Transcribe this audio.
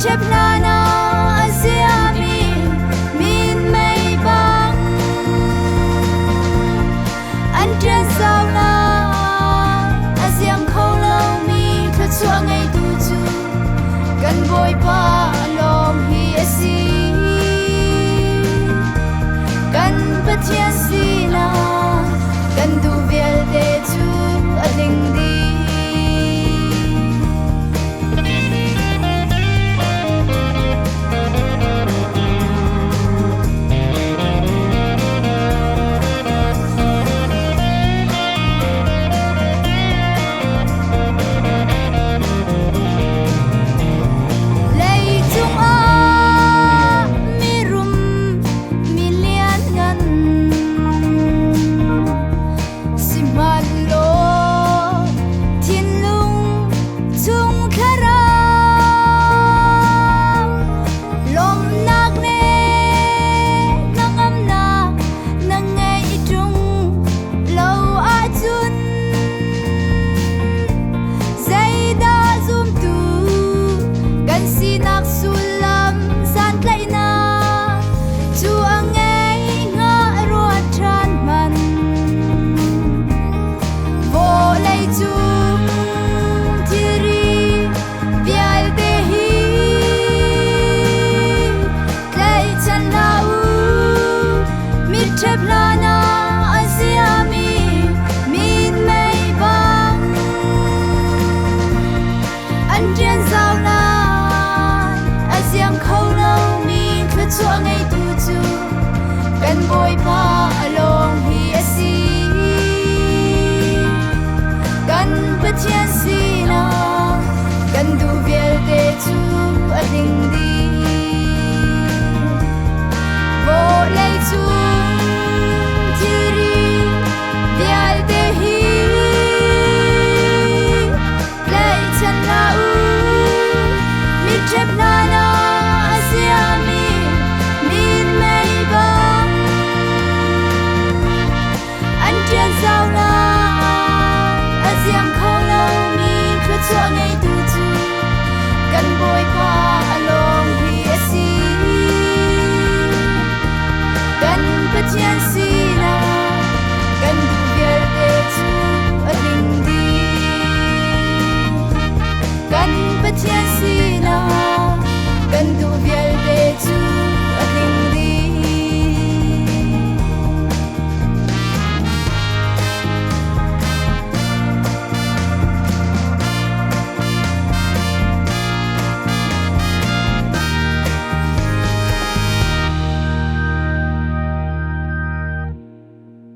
Plana Asiami Min May Bang An Jan Sao La Asiam Khâu Lâu Mi Thật Chua Ngay Tu Chu Gần Bồi Pa Lom Hi Asi Gần Bất Thiên Si Na Gần Du Viel Te Chu A Ding Di Gần Bồi Pa Lom Hi Asi Gần Bất Thiên Si Na Gần Du Viel Te Chu A Ding Di Vô Lei Chu Thi Ri Viel Te Hi Lei Chan La U Mi Trep Na